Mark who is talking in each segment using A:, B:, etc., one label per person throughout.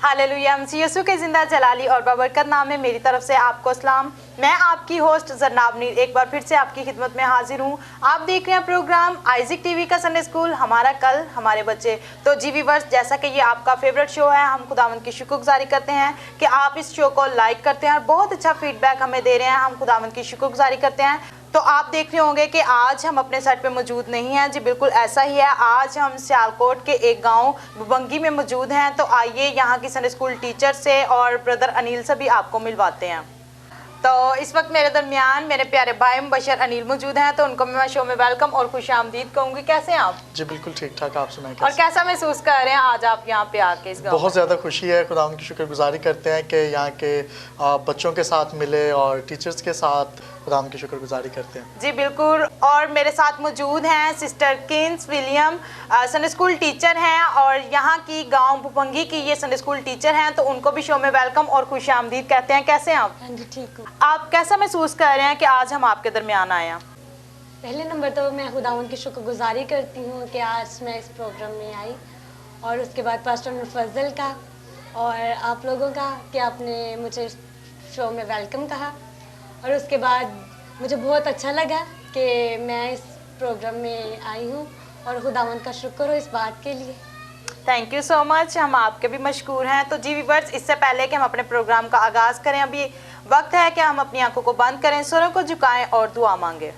A: Hallelujah. मसीह यीशु के जिंदा जलाली और बाबरकत नाम में मेरी तरफ से आपको सलाम। मैं आपकी होस्ट जरनाब नीर एक बार फिर से आपकी खिदमत में हाजिर हूँ। आप देख रहे हैं प्रोग्राम आइजिक टीवी का संडे स्कूल, हमारा कल हमारे बच्चे। तो जी व्यूअर्स, जैसा कि ये आपका फेवरेट शो है, हम खुदावंद की शुक्रगुजारी करते हैं कि आप इस शो को लाइक करते हैं और बहुत अच्छा फीडबैक हमें दे रहे हैं। हम खुदावंद की शुक्रगुजारी करते हैं। तो आप देख रहे होंगे कि आज हम अपने सेट पे मौजूद नहीं हैं। जी बिल्कुल ऐसा ही है। आज हम सियालकोट के एक गांव बुबंगी में मौजूद हैं। तो आइए यहाँ की संडे स्कूल टीचर से और ब्रदर अनिल से भी आपको मिलवाते हैं। तो इस वक्त मेरे दरमियान मेरे प्यारे भाई मुबशर अनिल मौजूद हैं। तो उनको मैं शो में वेलकम और खुशामदीद कहूँगी। कैसे हैं आप?
B: जी बिल्कुल ठीक ठाक। आप सुनाएं
A: और कैसा महसूस कर रहे हैं आज आप यहाँ पे आके? इस
B: बहुत ज़्यादा खुशी है। खुदा उनकी शुक्रगुजारी करते हैं कि यहाँ के बच्चों के साथ मिले और टीचर्स के साथ खुदा उनकी शुक्रगुजारी करते हैं।
A: जी बिल्कुल। और मेरे साथ मौजूद हैं sister Keynes William, Sunday school teacher हैं और यहाँ की गांव बुबंगी की ये संडे स्कूल टीचर हैं। तो उनको भी शो में वेलकम और खुशामदीद कहते हैं। कैसे हैं आप?
C: हाँ जी ठीक हूँ।
A: आप कैसा महसूस कर रहे हैं कि आज हम आपके दरमियान आए हैं?
C: पहले नंबर तो मैं खुदावंद की शुक्रगुजारी करती हूँ कि आज मैं इस प्रोग्राम में आई, और उसके बाद पास्टर मुफज्जल का और आप लोगों का कि आपने मुझे शो में वेलकम कहा। और उसके बाद मुझे बहुत अच्छा लगा कि मैं इस प्रोग्राम में आई हूँ और खुदावंद का शुक्र हो इस बात के लिए।
A: Thank you so much. हम आपके भी मशकूर हैं। तो जी व्यूअर्स, इससे पहले कि हम अपने प्रोग्राम का आगाज़ करें, अभी वक्त है कि हम अपनी आंखों को बंद करें, सुरों को झुकाएं और दुआ मांगे।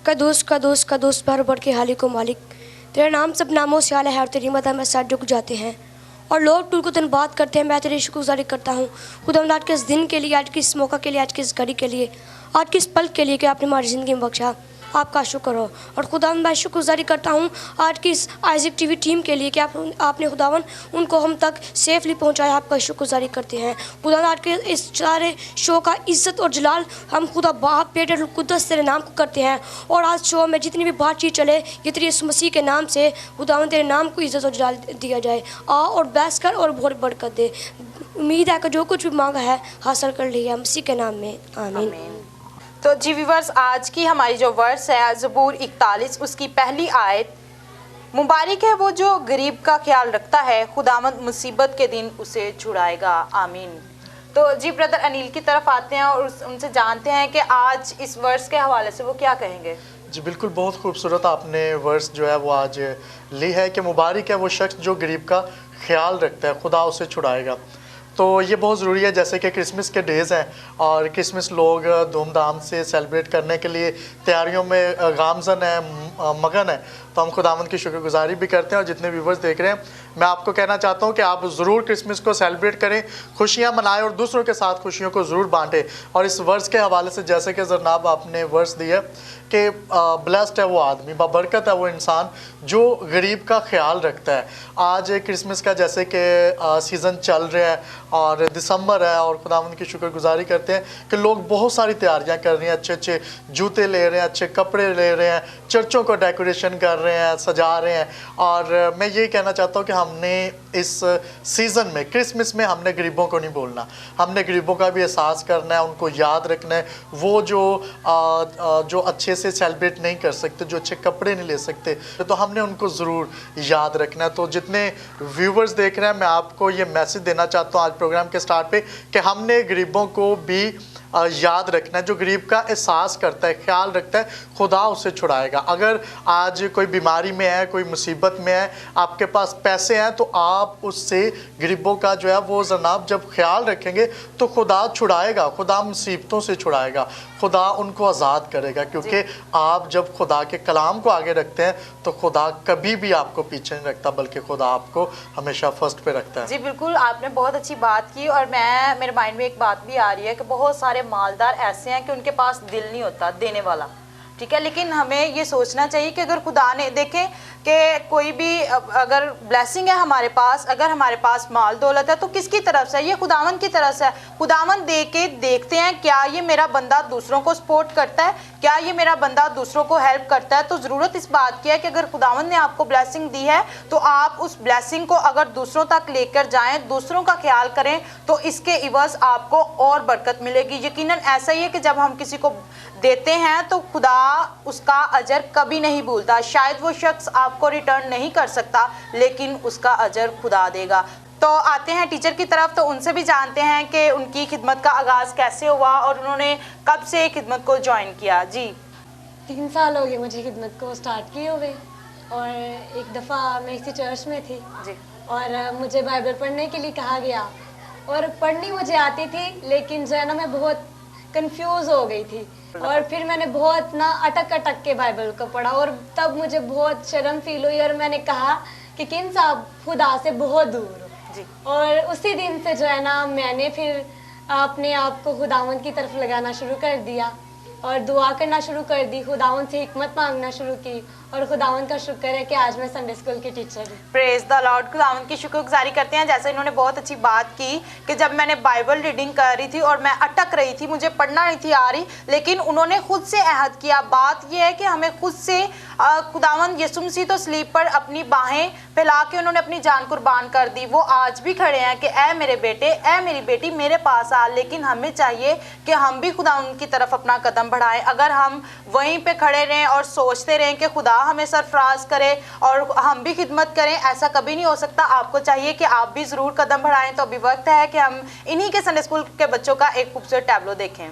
D: कदूस कदूस कदूस भर भर के हालिक को मालिक, तेरे नाम सब नामों से आला है और तेरी मदद में साथ झुक जाते हैं और लोग टूल को दिन बात करते हैं। मैं तेरी शुक्रगुजारी करता हूँ खुदावंद आज के इस दिन के लिए, आज के इस मौका के लिए, आज के इस घड़ी के लिए, आज के इस पल के लिए कि आपने हमारी ज़िंदगी में बख्शा। आपका शुक्र हो। और खुदावंद मैं शुक्रगुजारी करता हूँ आज की इस आइजिक टीवी टीम के लिए कि आपने खुदावंद उनको हम तक सेफली पहुँचाया। आपका शुक्रगुजारी करते हैं खुदावंद। आज के इस सारे शो का इज़्ज़त और जलाल हम खुदा बाप बेटे और कुद्दस तेरे नाम को करते हैं। और आज शो में जितनी भी बातचीत चले, ये तेरे यीशु मसीह के नाम से खुदावंद तेरे नाम को इज़्ज़त और जलाल दिया जाए। आ और बहस कर और बहुत बरकत दे। उम्मीद है कि जो कुछ भी मांगा है हासिल कर लिया मसीह के नाम में, आमीन।
A: तो जी व्यूअर्स, आज की हमारी जो वर्स है ज़बूर 41 उसकी पहली आयत, मुबारक है वो जो गरीब का ख्याल रखता है, खुदावंद मुसीबत के दिन उसे छुड़ाएगा, आमीन। तो जी ब्रदर अनिल की तरफ आते हैं और उनसे जानते हैं कि आज इस वर्स के हवाले से वो क्या कहेंगे।
B: जी बिल्कुल, बहुत खूबसूरत आपने वर्स जो है वो आज ली है कि मुबारक है वो शख्स जो गरीब का ख्याल रखता है, खुदा उसे छुड़ाएगा। तो ये बहुत ज़रूरी है। जैसे कि क्रिसमस के डेज़ हैं और क्रिसमस लोग धूमधाम से सेलिब्रेट करने के लिए तैयारियों में गामज़न है, मगन है। तो हम खुदावंद की शुक्रगुजारी भी करते हैं। और जितने व्यूवर्स देख रहे हैं, मैं आपको कहना चाहता हूं कि आप ज़रूर क्रिसमस को सेलिब्रेट करें, खुशियां मनाएं और दूसरों के साथ खुशियों को ज़रूर बांटें। और इस वर्स के हवाले से जैसे कि जरनाब आपने वर्स दिया कि ब्लेस्ड है वो आदमी, बाबरकत है वो इंसान जो गरीब का ख्याल रखता है। आज क्रिसमस का जैसे कि सीज़न चल रहा है और दिसंबर है और खुदावंद की शुक्रगुजारी करते हैं कि लोग बहुत सारी तैयारियां कर रहे हैं, अच्छे अच्छे जूते ले रहे हैं, अच्छे कपड़े ले रहे हैं, चर्चों को डेकोरेशन कर रहे हैं, सजा रहे हैं। और मैं ये कहना चाहता हूँ कि हमने इस सीज़न में, क्रिसमस में, हमने गरीबों को नहीं बोलना, हमने गरीबों का भी एहसास करना है, उनको याद रखना है। वो जो अच्छे से सेलिब्रेट नहीं कर सकते, जो अच्छे कपड़े नहीं ले सकते, तो हमने उनको ज़रूर याद रखना है। तो जितने व्यूवर्स देख रहे हैं, मैं आपको ये मैसेज देना चाहता हूँ आज प्रोग्राम के स्टार्ट पे कि हमने गरीबों को भी याद रखना है। जो गरीब का एहसास करता है, ख्याल रखता है, खुदा उसे छुड़ाएगा। अगर आज कोई बीमारी में है, कोई मुसीबत में है, आपके पास पैसे हैं, तो आप उससे गरीबों का जो है वो जनाब जब ख्याल रखेंगे तो खुदा छुड़ाएगा, खुदा मुसीबतों से छुड़ाएगा, खुदा उनको आज़ाद करेगा। क्योंकि आप जब खुदा के कलाम को आगे रखते हैं तो खुदा कभी भी आपको पीछे नहीं रखता, बल्कि खुदा आपको हमेशा फर्स्ट पे रखता है।
A: जी बिल्कुल, आपने बहुत अच्छी बात की। और मेरे माइंड में एक बात भी आ रही है कि बहुत सारे मालदार ऐसे हैं कि उनके पास दिल नहीं होता देने वाला, ठीक है। लेकिन हमें ये सोचना चाहिए कि अगर खुदा ने, देखें कि कोई भी अगर ब्लेसिंग है हमारे पास, अगर हमारे पास माल दौलत है तो किसकी तरफ से? ये खुदावंद की तरफ से है। खुदावंद दे के देखते हैं क्या ये मेरा बंदा दूसरों को सपोर्ट करता है, क्या ये मेरा बंदा दूसरों को हेल्प करता है। तो ज़रूरत इस बात की है कि अगर खुदावंद ने आपको ब्लेसिंग दी है तो आप उस ब्लेसिंग को अगर दूसरों तक लेकर जाएं, दूसरों का ख्याल करें, तो इसके इवज़ आपको और बरकत मिलेगी। यकीनन ऐसा ही है कि जब हम किसी को देते हैं तो खुदा उसका अजर कभी नहीं भूलता। शायद वो शख्स आपको रिटर्न नहीं कर सकता, लेकिन उसका अजर खुदा देगा। तो आते हैं टीचर की तरफ, तो उनसे भी जानते हैं कि उनकी खिदमत का आगाज़ कैसे हुआ और उन्होंने कब से खिदमत को ज्वाइन किया। जी
C: 3 साल हो गए मुझे खिदमत को स्टार्ट किए हुए, और एक दफ़ा मैं इसी चर्च में थी
A: जी
C: और मुझे बाइबल पढ़ने के लिए कहा गया, और पढ़नी मुझे आती थी, लेकिन जो है ना मैं बहुत कंफ्यूज हो गई थी, और फिर मैंने बहुत ना अटक अटक के बाइबल को पढ़ा, और तब मुझे बहुत शर्म फील हुई, और मैंने कहा कि किन साहब खुदा से बहुत दूर हो
A: जी।
C: और उसी दिन से जो है ना मैंने फिर अपने आप को खुदावंद की तरफ लगाना शुरू कर दिया और दुआ करना शुरू कर दी, खुदावंद से हिकमत मांगना शुरू की, और खुदावंद का शुक्र है कि आज मैं संडे स्कूल की टीचर हूँ।
A: Praise the Lord. खुदावंद की शुक्रगुजारी करते हैं, जैसे इन्होंने बहुत अच्छी बात की कि जब मैंने बाइबल रीडिंग कर रही थी और मैं अटक रही थी, मुझे पढ़ना नहीं थी आ रही, लेकिन उन्होंने खुद से अहद किया। बात यह है कि हमें खुद से खुदावंद यीशु मसीह तो स्लीब पर अपनी बाहें फैला के उन्होंने अपनी जान कुर्बान कर दी। वो आज भी खड़े हैं कि ऐ मेरे बेटे, ऐ मेरी बेटी मेरे पास आ। लेकिन हमें चाहिए कि हम भी खुदावंद की तरफ अपना कदम बढ़ाएं। अगर हम वहीं पे खड़े रहें और सोचते रहें कि खुदा हमें सरफराज करे और हम भी खिदमत करें, ऐसा कभी नहीं हो सकता। आपको चाहिए कि आप भी ज़रूर कदम बढ़ाएं। तो अभी वक्त है कि हम इन्हीं के संडे स्कूल के बच्चों का एक खूबसूरत टैबलो देखें।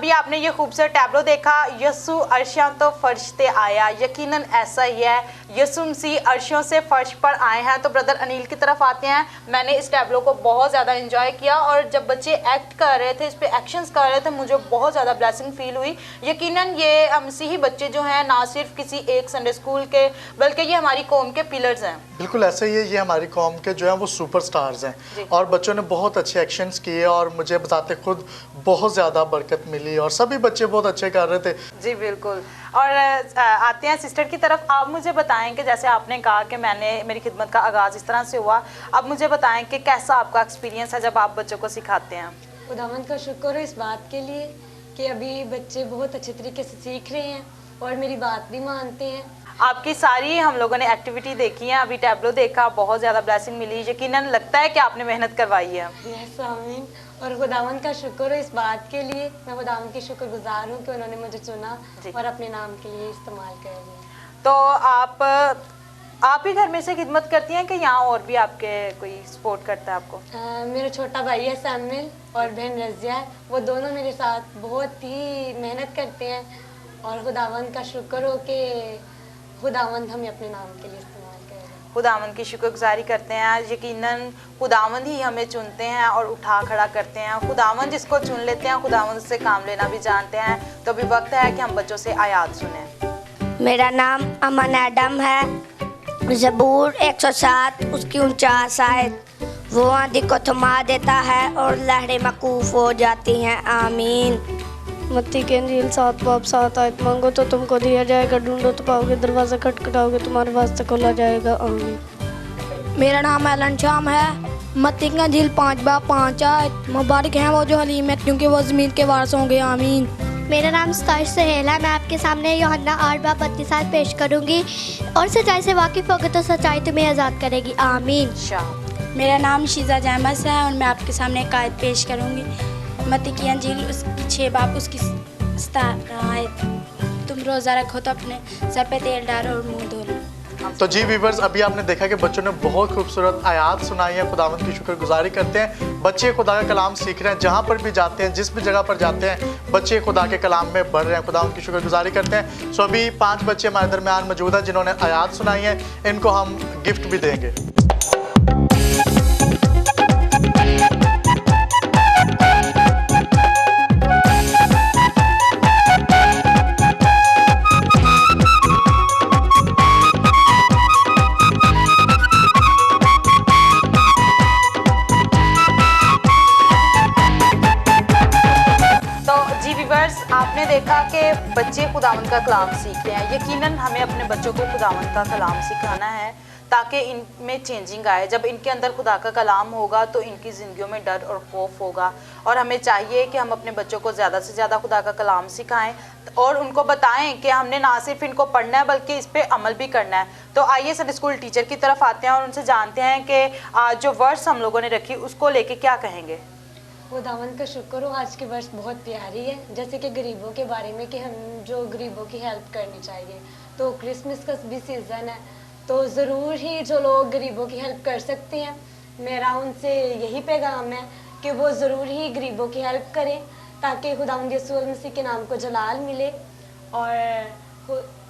A: अभी आपने ये खूबसूरत टैबलो देखा, यसु अर्शियों तो फर्श पे आया, यकीनन ऐसा ही है, यसु मसीह अर्शियों से फर्श पर आए हैं। तो ब्रदर अनिल की तरफ आते हैं। मैंने इस टैबलो को बहुत ज़्यादा एंजॉय किया और जब बच्चे एक्ट कर रहे थे, इस पे एक्शंस कर रहे थे, मुझे बहुत ज़्यादा ब्लेसिंग फील हुई। यकीनन ये मसीही बच्चे जो हैं ना सिर्फ किसी एक संडे स्कूल के बल्कि ये हमारी कौम के पिलर्स हैं।
B: बिल्कुल ऐसे ही है, ये हमारी कौम के जो हैं वो सुपरस्टार्स हैं और बच्चों ने बहुत अच्छे एक्शंस किए और मुझे बताते खुद बहुत ज़्यादा बरकत मिली और सभी बच्चे बहुत अच्छे कर रहे थे।
A: जी बिल्कुल। और आते हैं सिस्टर की तरफ। आप मुझे बताएं कि जैसे आपने कहा कि मेरी खिदमत का आगाज़ इस तरह से हुआ, अब मुझे बताएं कि कैसा आपका एक्सपीरियंस है जब आप बच्चों को सिखाते हैं।
C: खुदावंद का शुक्र हो इस बात के लिए कि अभी बच्चे बहुत अच्छे तरीके से सीख रहे हैं और मेरी बात भी मानते हैं।
A: आपकी सारी हम लोगों ने एक्टिविटी देखी है, अभी टैबलो देखा, बहुत ज़्यादा ब्लेसिंग मिली। यकीनन लगता है कि आपने मेहनत करवाई है।
C: यस आमीन। और खुदावंद का शुक्र हो इस बात के लिए, मैं खुदावंद की शुक्रगुजार हूँ कि उन्होंने मुझे चुना और अपने नाम के लिए इस्तेमाल कर लिया।
A: तो आप ही घर में से खिदमत करती हैं कि यहाँ और भी आपके कोई सपोर्ट करता है आपको?
C: मेरा छोटा भाई है सैमुअल और बहन रज़िया है, वो दोनों मेरे साथ बहुत ही मेहनत करते हैं और खुदावंद का शुक्र हो कि खुदावंद हमें अपने नाम के लिए इस्तेमाल कर रहे हैं।
A: खुदावंद की शुक्रगुजारी करते हैं। यकीनन खुदावंद ही हमें चुनते हैं और उठा खड़ा करते हैं। खुदावंद जिसको चुन लेते हैं, खुदावंद से काम लेना भी जानते हैं। तो अभी वक्त है कि हम बच्चों से आयात सुने।
E: मेरा नाम अमन एडम है। ज़बूर 107 उसकी 49 आयत, वो आंधी को थमा देता है और लहरें मकूफ हो जाती हैं। आमीन।
D: मत्ती के इंजील 7 बाब 7 आयत, मांगो तो तुमको दिया जाएगा, ढूंढो तो पाओगे, दरवाज़ा खटखटाओगे तुम्हारे वास्ते खोला जाएगा। आमीन।
F: मेरा नाम एलन शाम है। मत्ती के इंजील 5 बाब 5 आयत, मुबारक हैं वो जो हलीम है क्योंकि वो ज़मीन के वारिस होंगे। आमीन।
G: मेरा नाम सताइश सहेल है। मैं आपके सामने यूहन्ना 8 बाब 32 आयत पेश करूंगी। और सच्चाई से वाकिफ़ होगे तो सच्चाई तुम्हें आज़ाद करेगी। आमीन।
F: मेरा नाम शीज़ा जैमस है और मैं आपके सामने एक आयत पेश करूंगी। मत्ती की अंजील उसकी 6 बाब उसकी 17 आयत, तुम रोज़ा रखो तो अपने सर पे तेल डालो और मुंह धो लो।
B: तो जी व्यूवर्स, अभी आपने देखा कि बच्चों ने बहुत खूबसूरत आयात सुनाई है। खुदावंद की शुक्रगुजारी करते हैं। बच्चे खुदा का कलाम सीख रहे हैं, जहाँ पर भी जाते हैं, जिस भी जगह पर जाते हैं, बच्चे खुदा के कलाम में बढ़ रहे हैं। खुदावंद की शुक्रगुजारी करते हैं। सो अभी 5 बच्चे हमारे दरमियान मौजूद हैं जिन्होंने आयात सुनाई है। इनको हम गिफ्ट भी देंगे।
A: आपने देखा कि बच्चे खुदावंद का कलाम सीख रहे हैं। यकीनन हमें अपने बच्चों को खुदावंद का कलाम सिखाना है ताकि इनमें चेंजिंग आए। जब इनके अंदर खुदा का कलाम होगा तो इनकी ज़िंदगियों में डर और खौफ होगा। और हमें चाहिए कि हम अपने बच्चों को ज़्यादा से ज़्यादा खुदा का कलाम सिखाएं और उनको बताएं कि हमने ना सिर्फ इनको पढ़ना है बल्कि इस पर अमल भी करना है। तो आइए संडे स्कूल टीचर की तरफ आते हैं और उनसे जानते हैं कि जो वर्ड्स हम लोगों ने रखी उसको लेके क्या कहेंगे।
C: खुदावंद का शुक्र हो, आज की वर्ष बहुत प्यारी है। जैसे कि गरीबों के बारे में कि हम जो गरीबों की हेल्प करनी चाहिए। तो क्रिसमस का भी सीज़न है तो ज़रूर ही जो लोग गरीबों की हेल्प कर सकते हैं, मेरा उनसे यही पैगाम है कि वो ज़रूर ही गरीबों की हेल्प करें ताकि खुदावंद यीशु मसीह के नाम को जलाल मिले। और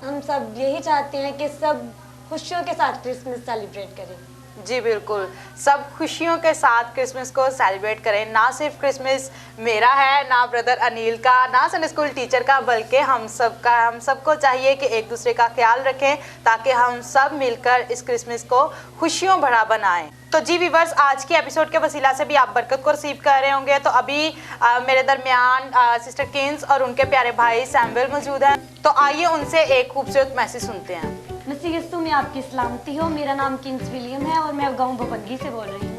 C: हम सब यही चाहते हैं कि सब खुशियों के साथ क्रिसमस सेलिब्रेट करें।
A: जी बिल्कुल, सब खुशियों के साथ क्रिसमस को सेलिब्रेट करें। ना सिर्फ क्रिसमस मेरा है, ना ब्रदर अनिल का, ना संडे स्कूल टीचर का, बल्कि हम सबको चाहिए कि एक दूसरे का ख्याल रखें ताकि हम सब मिलकर इस क्रिसमस को खुशियों भरा बनाएं। तो जी व्यूअर्स, आज के एपिसोड के वसीला से भी आप बरकत को रिसीव कर रहे होंगे। तो अभी मेरे दरमियान सिस्टर किन्स और उनके प्यारे भाई सैमुअल मौजूद हैं। तो आइए उनसे एक खूबसूरत मैसेज सुनते हैं।
C: मसीह यीशु में आपकी सलामती हो। मेरा नाम किन्स विलियम है और मैं गाँव भपंगी से बोल रही हूँ।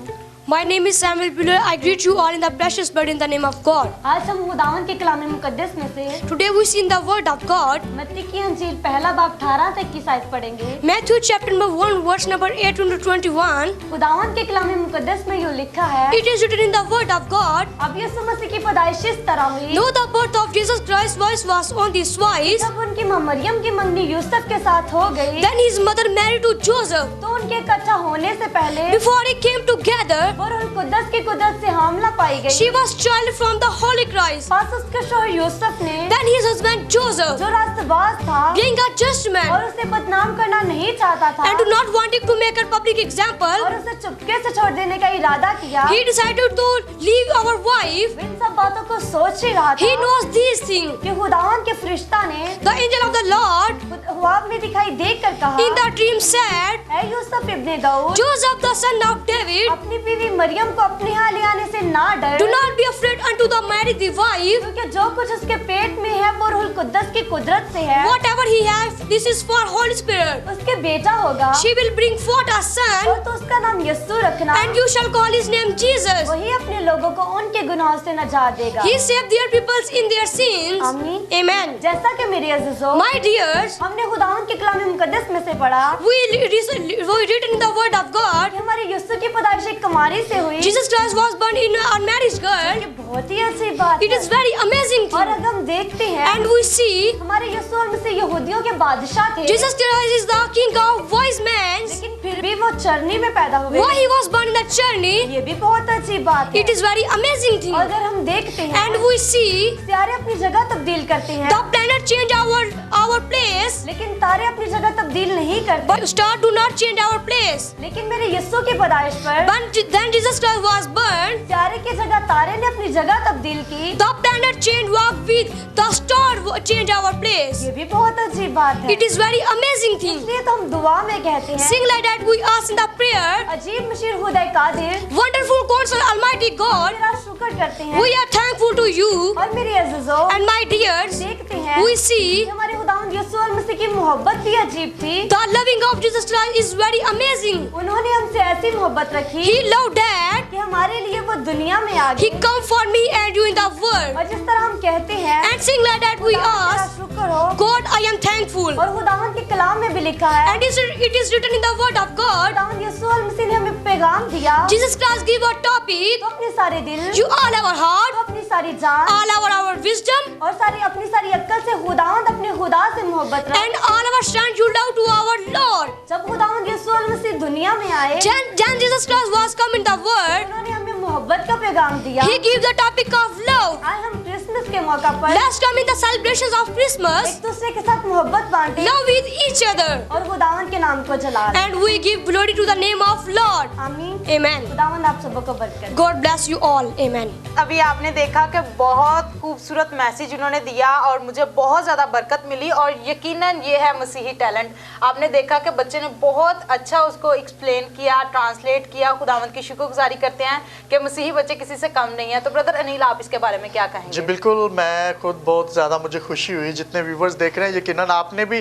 D: My name is Samuel Buller. I greet you all in the precious blood in the name of God.
C: आज हम खुदावंद के कलाम मुकद्दस में से
D: Today we see in the word of God
C: मत्ती की अंजील पहला बाब 18 तक की आयत पढ़ेंगे।
D: Matthew chapter number 1 verse number 8 to 21.
C: खुदावंद के कलाम मुकद्दस में यूँ लिखा है,
D: It is written in the word of God.
C: अब यीशु मसीह की पैदाइश इस तरह हुई।
D: Though the birth of Jesus Christ was on this wise,
C: जब उनकी मां मरियम की मंगनी यूसुफ के साथ हो गई,
D: then his mother married to Joseph.
C: तो उनके इकट्ठा होने से पहले
D: Before they came together,
C: वो रूहुल कुद्दस की कुदरत से हामला पाई गई।
D: She was child from the Holy Christ.
C: पास उसके शोहर यूसुफ ने,
D: Then his husband Joseph,
C: जो रास्तबाज था
D: being a just man
C: और उसे बदनाम करना नहीं चाहता था
D: and not wanting to make a public example,
C: और उसे चुपके से छोड़ देने का इरादा किया,
D: he decided to leave our wife.
C: इन सब बातों को सोच ही रहा
D: He
C: था
D: knows these things.
C: कि खुदावन के फरिश्ता ने
D: The angel of the Lord
C: ख्वाब में दिखाई देकर कहा,
D: in the dream said,
C: I Yusuf Ibn Dawood,
D: Joseph the son of David,
C: अपनी बीवी मरियम को अपने यहाँ ले आने से ना डर,
D: do not be afraid unto the marry the wife.
C: क्योंकि जो कुछ उसके पेट में है वो रूहुल कुद्दस की कुदरत से है।
D: Whatever he has, this is for Holy Spirit.
C: उसके बेटा होगा
D: She will bring forth a son,
C: और तो उसका नाम यस्सु रखना,
D: and you shall call his name Jesus.
C: वही अपने लोगों को उनके गुनाहों से नजात देगा।
D: He saved their peoples in their sins.
C: आमीन।
D: Amen.
C: जैसा कि मेरे अज़ीज़ों,
D: My dears,
C: हमने खुदावन के कलाम मुकद्दस में से पढ़ा
D: we written in the word of God,
C: कि हमारे यस्सु की पैदाइश एक कुमारी से हुई।
D: Jesus Christ was born in a unmarried girl.
C: ये बहुत ही अच्छी बात
D: It
C: है।
D: is very amazing
C: और
D: thing.
C: अगर हम देखते हैं,
D: And we see
C: हमारे यस्सु और मसीह यहूदियों के बादशाह थे,
D: Jesus Christ is the king of wise men.
C: लेकिन फिर भी वो चरनी में पैदा हुए।
D: Why he was born in the journey?
C: ये भी बहुत अच्छी बात है।
D: It is very amazing thing.
C: और अगर हम देखते हैं,
D: And we see
C: सितारे अपनी जगह तब्दील करते हैं,
D: the planet change our place,
C: लेकिन तारे अपनी जगह तब्दील नहीं करते।
D: but star do not change our place.
C: लेकिन मेरे यस्सु की पैदाइश पर
D: But then Jesus Christ was born,
C: सितारे की जगह तारे ने अपनी जगह तब्दील की।
D: the planet change walk with the star change our place.
C: ये भी बहुत अच्छी बात है।
D: It is very amazing thing.
C: इसलिए तो हम दुआ में कहते हैं,
D: Sing like that we ask in the prayer.
C: अजीब मशीर खुदाई Qadir,
D: Wonderful counselor, Almighty God,
C: तेरा शुक्र करते हैं।
D: we are thankful to you.
C: और मेरे अज़ीज़ों,
D: And my dears,
C: देखते हैं
D: we
C: कि
D: see
C: हमारे खुदावंद यीशु और मसीह की मोहब्बत भी अजीब थी।
D: the loving of Jesus Christ is very amazing.
C: उन्होंने हमसे ऐसी मोहब्बत रखी
D: He loved that
C: कि हमारे लिए वो दुनिया में आ
D: He
C: गए।
D: come for me and you in the world.
C: और जिस तरह हम कहते हैं,
D: And sing like that we
C: खुदावंद तेरा
D: ask,
C: शुक्र हो।
D: God, I am thankful.
C: और खुदावंद के कलाम में भी लिखा है,
D: And it is written in the word of God.
C: खुदावंद यीशु और मसीह ने हमें पैगाम दिया,
D: Jesus Christ give a topic.
C: तो अपने सारे दिल,
D: You all our heart,
C: तो अपनी सारी जान
D: all our wisdom,
C: और अपनी सारी अक्ल से खुदावंद अपने खुदा से मोहब्बत रख।
D: and all our strength you love to our Lord.
C: जब खुदावंद यीशु और मसीह दुनिया में आए,
D: Then Jesus Christ was come in the world.
C: उन्होंने हमें मोहब्बत का पैगाम दिया।
D: He gave the topic of love.
C: आज हम क्रिसमस के मौका पर
D: Let's come in the celebrations of Christmas.
C: एक दूसरे के साथ मोहब्बत बांटे
D: Love with each other.
C: और खुदावंद के नाम को जला दें।
D: And we give glory to the name of Lord.
C: आमीन।
D: Amen.
C: खुदावंद आप सबको बरकत दे।
D: God bless you all. Amen.
A: अभी आपने देखा कि बहुत खूबसूरत मैसेज उन्होंने दिया और मुझे बहुत ज़्यादा बरकत मिली और यकीनन ये है मसीही टैलेंट। आपने देखा कि बच्चे ने बहुत अच्छा उसको एक्सप्लेन किया, ट्रांसलेट किया। खुदावंद की शुक्रगुजारी करते हैं कि मसीही बच्चे किसी से कम नहीं है। तो ब्रदर अनिल, आप इसके बारे में क्या कहेंगे?
B: जी बिल्कुल, मैं खुद बहुत ज़्यादा मुझे खुशी हुई। जितने व्यूवर्स देख रहे हैं, यकीनन आपने भी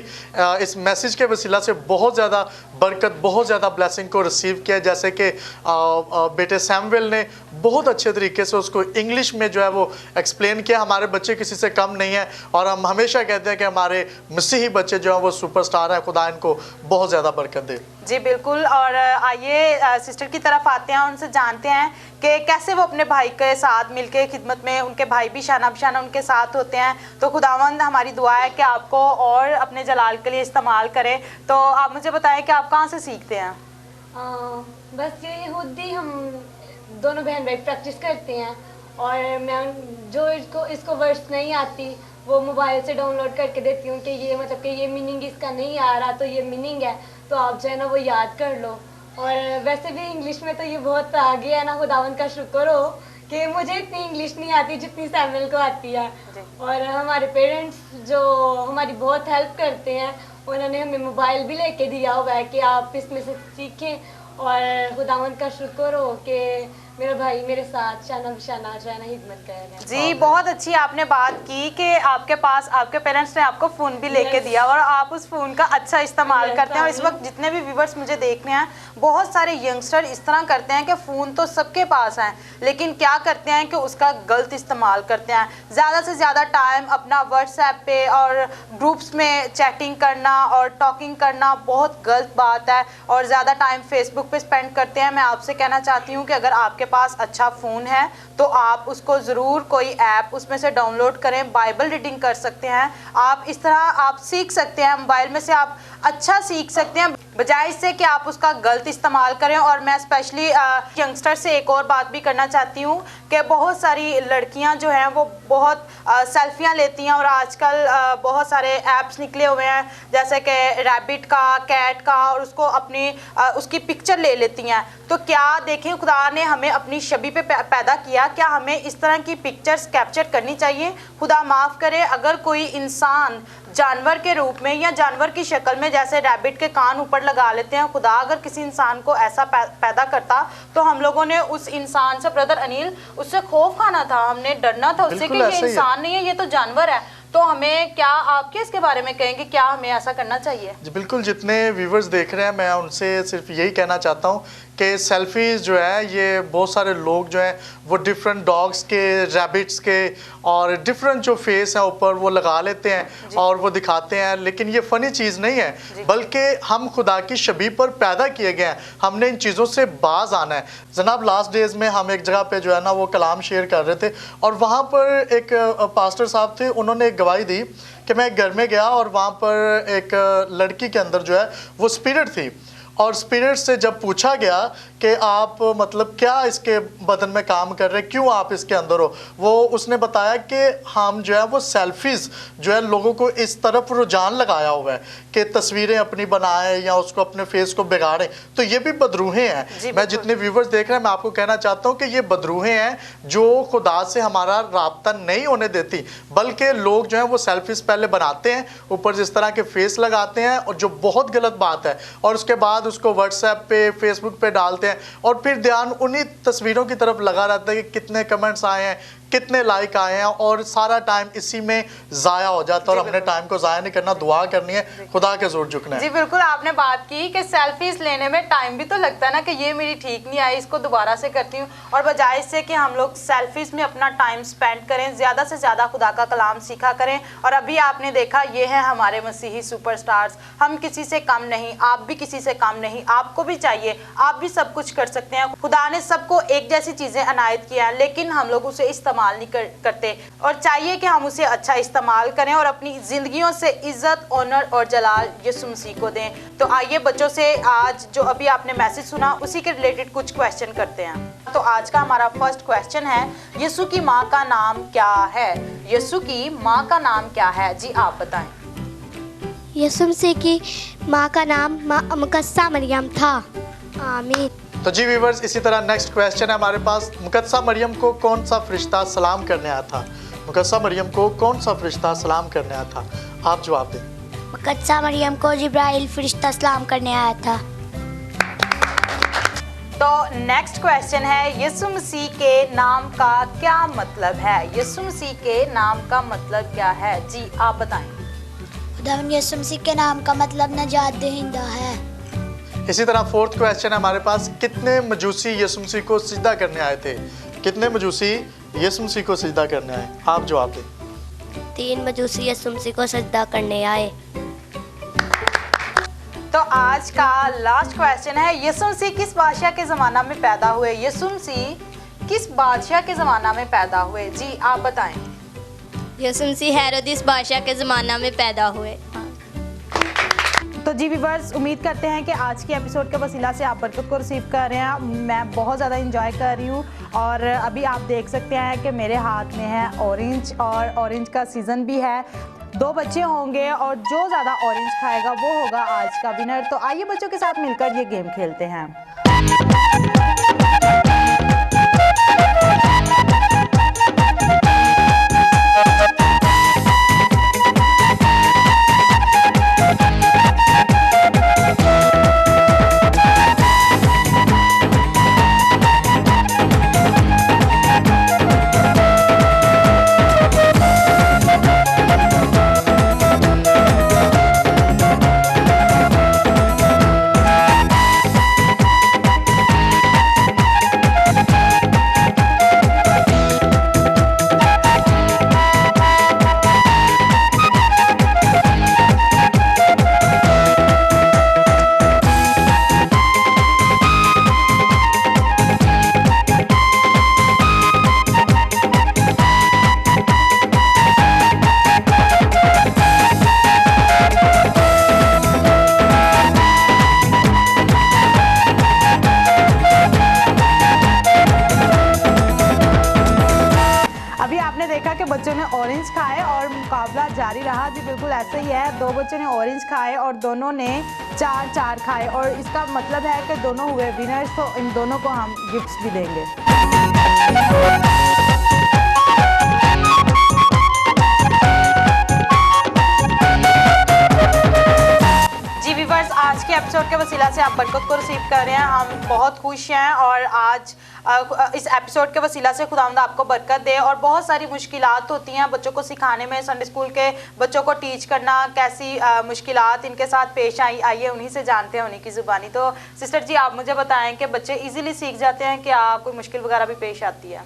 B: इस मैसेज के वसीला से बहुत ज़्यादा बरकत, बहुत ज़्यादा ब्लेसिंग को रिसीव किया। जैसे कि बेटे सैमुएल ने बहुत अच्छे तरीके से उसको इंग्लिश में जो है वो एक्सप्लेन किया। हमारे बच्चे किसी से कम नहीं है और हम हमेशा कहते हैं कि हमारे मसीही बच्चे जो हैं वो सुपरस्टार हैं। खुदा इनको बहुत ज़्यादा बरकत दे।
A: जी बिल्कुल। और आइए सिस्टर की तरफ आते हैं, उनसे जानते हैं कि कैसे वो अपने भाई के साथ मिलके खिदमत में, उनके भाई भी शाना बशाना उनके साथ होते हैं। तो खुदावंद हमारी दुआ है कि आपको और अपने जलाल के लिए इस्तेमाल करें। तो आप मुझे बताएं कि आप कहाँ से सीखते हैं?
C: बस ये खुद ही हम दोनों बहन भाई प्रैक्टिस करते हैं और मैं जो इसको वर्ड्स नहीं आती वो मोबाइल से डाउनलोड करके देती हूँ कि ये मतलब कि ये मीनिंग इसका नहीं आ रहा तो ये मीनिंग है, तो आप जो है ना वो याद कर लो। और वैसे भी इंग्लिश में तो ये बहुत आगे है ना, खुदावंद का शुक्र हो कि मुझे इतनी इंग्लिश नहीं आती जितनी सैमुएल को आती है। और हमारे पेरेंट्स जो हमारी बहुत हेल्प करते हैं, उन्होंने हमें मोबाइल भी लेके दिया हुआ है कि आप इसमें से सीखें। और खुदावंद का शुक्र हो कि मेरा भाई मेरे साथ शाना बशाना जो है ना हिदमत कर रहे हैं।
A: जी बहुत अच्छी आपने बात की कि आपके पास आपके पेरेंट्स ने आपको फ़ोन भी लेके दिया और आप उस फ़ोन का अच्छा इस्तेमाल करते हैं। और इस वक्त जितने भी व्यूवर्स मुझे देख रहे हैं, बहुत सारे यंगस्टर इस तरह करते हैं कि फ़ोन तो सबके पास है, लेकिन क्या करते हैं कि उसका गलत इस्तेमाल करते हैं। ज़्यादा से ज़्यादा टाइम अपना व्हाट्सएप पे और ग्रुप्स में चैटिंग करना और टॉकिंग करना बहुत गलत बात है और ज़्यादा टाइम फेसबुक पे स्पेंड करते हैं। मैं आपसे कहना चाहती हूँ कि अगर आपके पास अच्छा फ़ोन है तो आप उसको ज़रूर कोई ऐप उसमें से डाउनलोड करें, बाइबल रीडिंग कर सकते हैं आप। इस तरह आप सीख सकते हैं, मोबाइल में से आप अच्छा सीख सकते हैं। बजाय इससे कि आप उसका गलत इस्तेमाल करें। और मैं स्पेशली यंगस्टर से एक और बात भी करना चाहती हूँ कि बहुत सारी लड़कियाँ जो हैं वो बहुत सेल्फियाँ लेती हैं और आजकल बहुत सारे ऐप्स निकले हुए हैं जैसे कि रैबिट का, कैट का, और उसको अपनी उसकी पिक्चर ले लेती हैं। तो क्या देखें, खुदा ने हमें अपनी छवि पे पैदा किया, क्या हमें इस तरह की पिक्चर्स कैप्चर करनी चाहिए? खुदा माफ़ करे, अगर कोई इंसान जानवर के रूप में या जानवर की शक्ल में जैसे रैबिट के कान ऊपर लगा लेते हैं, खुदा अगर किसी इंसान को ऐसा पैदा करता तो हम लोगों ने उस इंसान से, ब्रदर अनिल, उससे खौफ खाना था, हमने डरना था उससे कि ये इंसान नहीं है, ये तो जानवर है। तो हमें क्या, आप क्या इसके बारे में कहेंगे, क्या हमें ऐसा करना चाहिए?
B: जी बिल्कुल, जितने व्यूवर्स देख रहे हैं मैं उनसे सिर्फ यही कहना चाहता हूँ कि सेल्फीज़ जो है ये बहुत सारे लोग जो हैं वो डिफरेंट डॉग्स के, रैबिट्स के और डिफरेंट जो फेस है ऊपर वो लगा लेते हैं और वो दिखाते हैं, लेकिन ये फ़नी चीज़ नहीं है, बल्कि हम खुदा की छवि पर पैदा किए गए हैं, हमने इन चीज़ों से बाज आना है। जनाब लास्ट डेज़ में हम एक जगह पे जो है ना वो कलाम शेयर कर रहे थे और वहाँ पर एक पास्टर साहब थे, उन्होंने एक गवाही दी कि मैं एक घर में गया और वहाँ पर एक लड़की के अंदर जो है वो स्पिरिट थी और स्पिरिट से जब पूछा गया कि आप मतलब क्या इसके बदन में काम कर रहे हैं, क्यों आप इसके अंदर हो, वो उसने बताया कि हम जो है वो सेल्फीज़ जो है लोगों को इस तरफ रुझान लगाया हुआ है कि तस्वीरें अपनी बनाएं या उसको अपने फेस को बिगाड़ें। तो ये भी बदरूहें हैं। मैं जितने व्यूवर्स देख रहे हैं मैं आपको कहना चाहता हूँ कि ये बदरूहें हैं जो खुदा से हमारा राब्ता नहीं होने देती, बल्कि लोग जो हैं वो सेल्फीज़ पहले बनाते हैं, ऊपर जिस तरह के फेस लगाते हैं और जो बहुत गलत बात है, और उसके बाद उसको व्हाट्सएप पे, फेसबुक पे डालते हैं और फिर ध्यान उन्हीं तस्वीरों की तरफ लगा रहता है कि कितने कमेंट्स आए हैं, कितने लाइक आए हैं, और सारा टाइम इसी में ज़ाया हो जाता है। और हमने टाइम को ज़ाया नहीं करना, दुआ करनी है, खुदा के जोर झुकना है।
A: जी बिल्कुल, आपने बात की कि सेल्फीज लेने में टाइम भी तो लगता है ना, कि ये मेरी ठीक नहीं आई, इसको दोबारा से करती हूँ। और बजाय इससे कि हम लोग सेल्फीज में अपना टाइम स्पेंड करें, ज़्यादा से ज़्यादा खुदा का कलाम सीखा करें। और अभी आपने देखा, ये है हमारे मसीही सुपरस्टार्स, हम किसी से कम नहीं, आप भी किसी से कम नहीं, आपको भी चाहिए, आप भी सब कुछ कर सकते हैं। खुदा ने सबको एक जैसी चीज़ें अनायत किया है, लेकिन हम लोग उसे इस्तेमाल नहीं करते, और चाहिए कि हम उसे अच्छा इस्तेमाल करें और अपनी जिंदगियों से इज्जत, ऑनर और जलाल यीशु मसीह को दें। तो आइए बच्चों से आज जो अभी आपने मैसेज सुना उसी के रिलेटेड कुछ क्वेश्चन करते हैं। तो आज का हमारा फर्स्ट क्वेश्चन है, यीशु की माँ का नाम क्या है? यीशु की माँ का नाम क्या है? जी आप बताएं।
G: यीशु मसीह की माँ का नाम मुकद्दसा मरियम था। आमीन।
B: तो जी व्यूवर्स, इसी तरह नेक्स्ट क्वेश्चन है हमारे पास, मुकद्दसा मरियम को कौन सा फरिश्ता सलाम करने आया था? मुकद्दसा मरियम को कौन सा फरिश्ता सलाम करने आया था? आप जवाब दें।
E: मुकद्दसा मरियम को जिब्राइल फरिश्ता सलाम करने आया था।
A: तो नेक्स्ट क्वेश्चन है, यीशु मसीह के नाम का क्या मतलब है? यीशु मसीह के नाम का मतलब क्या है? जी आप बताएं।
E: खुदावंद यीशु मसीह के नाम का मतलब नजात दहिंदा है।
B: इसी तरह फोर्थ क्वेश्चन है हमारे पास, कितने मजूसी यीशु मसीह को सिजदा करने आए थे? कितने मजूसी यीशु मसीह को सिजदा करने आए? आप जवाब दें।
G: 3 मजूसी यीशु मसीह को सजदा करने आए।
A: तो आज का लास्ट क्वेश्चन है, यीशु मसीह किस बादशाह के ज़माना में पैदा हुए? यीशु मसीह किस बादशाह के ज़माना में पैदा हुए? जी आप बताएं।
H: यीशु मसीह हेरोदिस बादशाह के ज़माना में पैदा हुए।
A: तो जी व्यूअर्स, उम्मीद करते हैं कि आज की एपिसोड के वसीला से आप बरकत को रिसीव कर रहे हैं। मैं बहुत ज़्यादा इंजॉय कर रही हूँ और अभी आप देख सकते हैं कि मेरे हाथ में है ऑरेंज, और ऑरेंज का सीज़न भी है। 2 बच्चे होंगे और जो ज़्यादा ऑरेंज खाएगा वो होगा आज का विनर। तो आइए बच्चों के साथ मिलकर ये गेम खेलते हैं। ने ऑरेंज खाए और मुकाबला जारी रहा। जी बिल्कुल ऐसा ही है, 2 बच्चों ने ऑरेंज खाए और दोनों ने 4 खाए और इसका मतलब है कि दोनों हुए विनर्स, तो इन दोनों को हम गिफ्ट्स भी देंगे। व्यूअर्स, आज के एपिसोड के वसीला से आप बरकत को रिसीव कर रहे हैं, हम बहुत खुश हैं और आज इस एपिसोड के वसीला से खुदावंद आपको बरकत दे। और बहुत सारी मुश्किलात होती हैं बच्चों को सिखाने में, संडे स्कूल के बच्चों को टीच करना, कैसी मुश्किलात इनके साथ पेश आइए उन्हीं से जानते हैं, उन्हीं की ज़ुबानी। तो सिस्टर जी, आप मुझे बताएं कि बच्चे ईजिली सीख जाते हैं, क्या कोई मुश्किल वगैरह भी पेश आती है?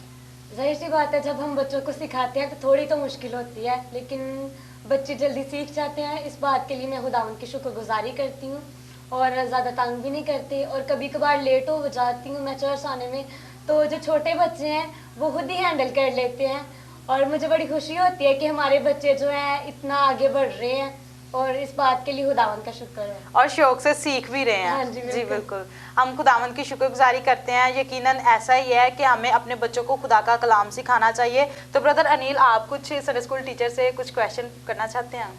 C: जाहिर सी बात है, जब हम बच्चों को सिखाते हैं तो थोड़ी तो मुश्किल होती है, लेकिन बच्चे जल्दी सीख जाते हैं। इस बात के लिए मैं खुदावंद की शुक्रगुजारी करती हूँ और ज़्यादा तंग भी नहीं करती। और कभी कभार लेट हो जाती हूँ मैं चर्च आने में, तो जो छोटे बच्चे हैं वो खुद ही हैंडल कर लेते हैं और मुझे बड़ी खुशी होती है कि हमारे बच्चे जो हैं इतना आगे बढ़ रहे हैं और इस बात के लिए खुदावंद का शुक्र है
A: और शौक से सीख भी रहे हैं।
C: हाँ जी
A: बिल्कुल, हम खुदावंद की शुक्रगुजारी करते हैं। यकीनन ऐसा ही है कि हमें अपने बच्चों को खुदा का कलाम सिखाना चाहिए। तो ब्रदर अनिल, आप कुछ संडे स्कूल टीचर से कुछ क्वेश्चन करना चाहते हैं?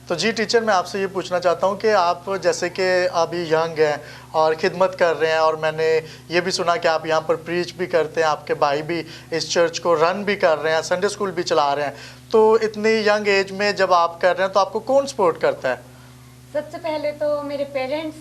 B: तो जी टीचर, मैं आपसे ये पूछना चाहता हूँ कि आप जैसे कि अभी यंग हैं और ख़िदमत कर रहे हैं, और मैंने ये भी सुना कि आप यहाँ पर प्रीच भी करते हैं, आपके भाई भी इस चर्च को रन भी कर रहे हैं, संडे स्कूल भी चला रहे हैं। तो इतनी यंग एज में जब आप कर रहे हैं तो आपको कौन सपोर्ट करता है?
C: सबसे पहले तो मेरे पेरेंट्स,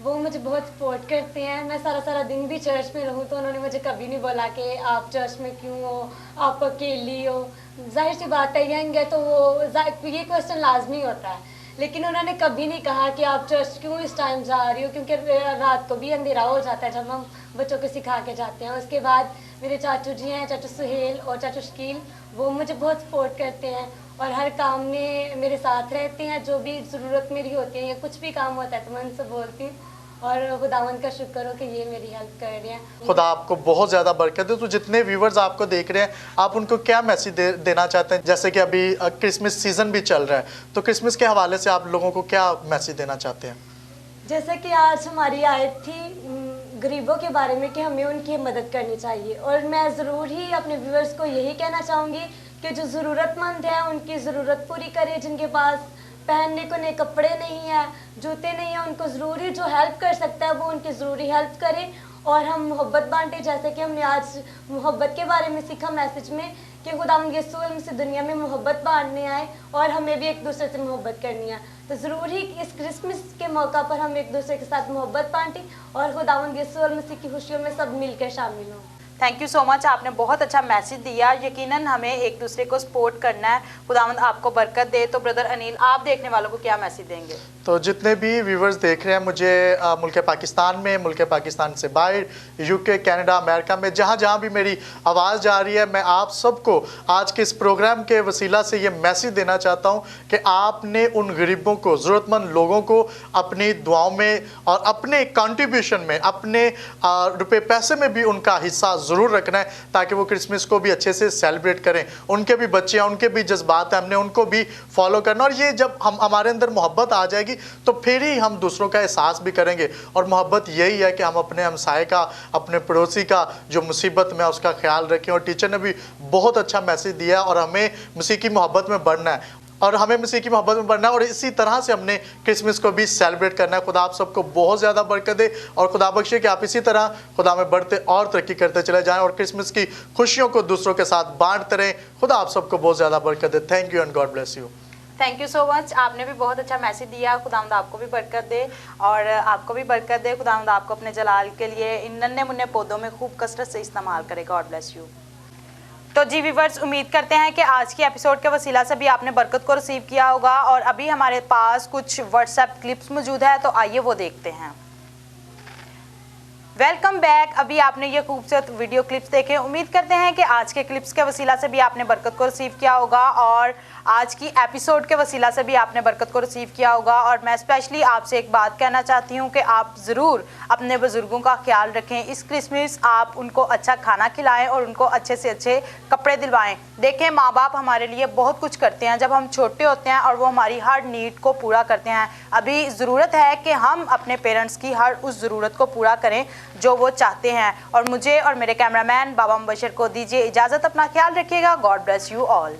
C: वो मुझे बहुत सपोर्ट करते हैं। मैं सारा दिन भी चर्च में रहूँ तो उन्होंने मुझे कभी नहीं बोला कि आप चर्च में क्यों हो, आप अकेली हो। जाहिर सी बात है, यंग है तो वो ये क्वेश्चन लाजमी होता है, लेकिन उन्होंने कभी नहीं कहा कि आप चर्च क्यों इस टाइम जा रही हो, क्योंकि रात को भी अंधेरा हो जाता है जब हम बच्चों को सिखा के जाते हैं। उसके बाद मेरे चाचू जी हैं, चाचू सुहेल और चाचू शकील, वो मुझे बहुत सपोर्ट करते हैं और हर काम में मेरे साथ रहते हैं। जो भी ज़रूरत मेरी होती है या कुछ भी काम होता है तो मैं उनसे बोलती हूँ और खुदावंद का शुक्र हो कि ये मेरी हेल्प कर रहे हैं।
B: खुदा आपको बहुत ज़्यादा बरकत दे। तो जितने व्यूवर्स आपको देख रहे हैं, आप उनको क्या मैसेज देना चाहते हैं? जैसे कि अभी क्रिसमस सीज़न भी चल रहा है, तो क्रिसमस के हवाले से आप लोगों को क्या मैसेज देना चाहते हैं?
C: जैसे कि आज हमारी आयत थी गरीबों के बारे में कि हमें उनकी मदद करनी चाहिए, और मैं ज़रूर ही अपने व्यूवर्स को यही कहना चाहूँगी कि जो ज़रूरतमंद है उनकी ज़रूरत पूरी करें। जिनके पास पहनने को नए कपड़े नहीं है, जूते नहीं है, उनको ज़रूरी जो हेल्प कर सकता है वो उनकी ज़रूरी हेल्प करें। और हम मोहब्बत बांटें, जैसे कि हमने आज मोहब्बत के बारे में सीखा मैसेज में कि खुदावंद यीशु मसीह दुनिया में मोहब्बत बांटने आए और हमें भी एक दूसरे से मोहब्बत करनी है। तो ज़रूर ही इस क्रिसमस के मौका पर हम एक दूसरे के साथ मोहब्बत बांटें और खुदावंद यीशु मसीह की खुशियों में सब मिलकर शामिल हों।
A: थैंक यू सो मच, आपने बहुत अच्छा मैसेज दिया। यकीनन हमें एक दूसरे को सपोर्ट करना है। खुदावंद आपको बरकत दे। तो ब्रदर अनिल, आप देखने वालों को क्या मैसेज देंगे?
B: तो जितने भी व्यूवर्स देख रहे हैं मुझे मुल्क पाकिस्तान में, मुल्क पाकिस्तान से बाहर, यूके, कनाडा, अमेरिका में, जहाँ जहाँ भी मेरी आवाज़ जा रही है, मैं आप सबको आज के इस प्रोग्राम के वसीला से ये मैसेज देना चाहता हूँ कि आपने उन गरीबों को, ज़रूरतमंद लोगों को अपनी दुआओं में और अपने कंट्रीब्यूशन में, अपने रुपए पैसे में भी उनका हिस्सा ज़रूर रखना है, ताकि वो क्रिसमस को भी अच्छे से सेलिब्रेट करें। उनके भी बच्चे हैं, उनके भी जज्बात हैं, हमने उनको भी फॉलो करना। और ये जब हमारे अंदर मोहब्बत आ जाएगी तो फिर ही हम दूसरों का एहसास भी करेंगे। और मोहब्बत यही है कि हम अपने हमसाये का, अपने पड़ोसी का जो मुसीबत में उसका ख्याल रखें। और टीचर ने भी बहुत अच्छा मैसेज दिया और हमें मसीह की मोहब्बत में बढ़ना है और हमें मसीह की मोहब्बत में बढ़ना है और इसी तरह से हमने क्रिसमस को भी सेलिब्रेट करना है। खुदा आप सबको बहुत ज़्यादा बरकत दे और खुदा बख्शे कि आप इसी तरह खुदा में बढ़ते और तरक्की करते चले जाएं और क्रिसमस की खुशियों को दूसरों के साथ बांटते रहें। खुदा आप सबको बहुत ज़्यादा बरकत दे। Thank you and god bless you.
A: Thank you so much, आपने भी बहुत अच्छा मैसेज दिया। खुदावंद आपको भी बरकत दे और आपको भी बरकत दे। खुदावंद आपको अपने जलाल के लिए इन नन्हे मुन्ने पौधों में खूब कसरत से इस्तेमाल करे। God bless you. तो जी व्यूअर्स, उम्मीद करते हैं कि आज की एपिसोड के वसीला से भी आपने बरकत को रिसीव किया होगा। और अभी हमारे पास कुछ व्हाट्सएप क्लिप्स मौजूद है, तो आइए वो देखते हैं। Welcome back. अभी आपने ये खूबसूरत वीडियो क्लिप्स देखे। उम्मीद करते हैं कि आज के क्लिप्स के वसीला से भी आपने बरकत को रिसीव किया होगा और आज की एपिसोड के वसीला से भी आपने बरकत को रिसीव किया होगा। और मैं स्पेशली आपसे एक बात कहना चाहती हूँ कि आप ज़रूर अपने बुज़ुर्गों का ख्याल रखें। इस क्रिसमस आप उनको अच्छा खाना खिलाएं और उनको अच्छे से अच्छे कपड़े दिलवाएं। देखें, माँ बाप हमारे लिए बहुत कुछ करते हैं जब हम छोटे होते हैं और वो हमारी हर नीड को पूरा करते हैं। अभी ज़रूरत है कि हम अपने पेरेंट्स की हर उस ज़रूरत को पूरा करें जो वो चाहते हैं। और मुझे और मेरे कैमरामैन बाबा मुबशर को दीजिए इजाज़त। अपना ख्याल रखिएगा। God bless you all.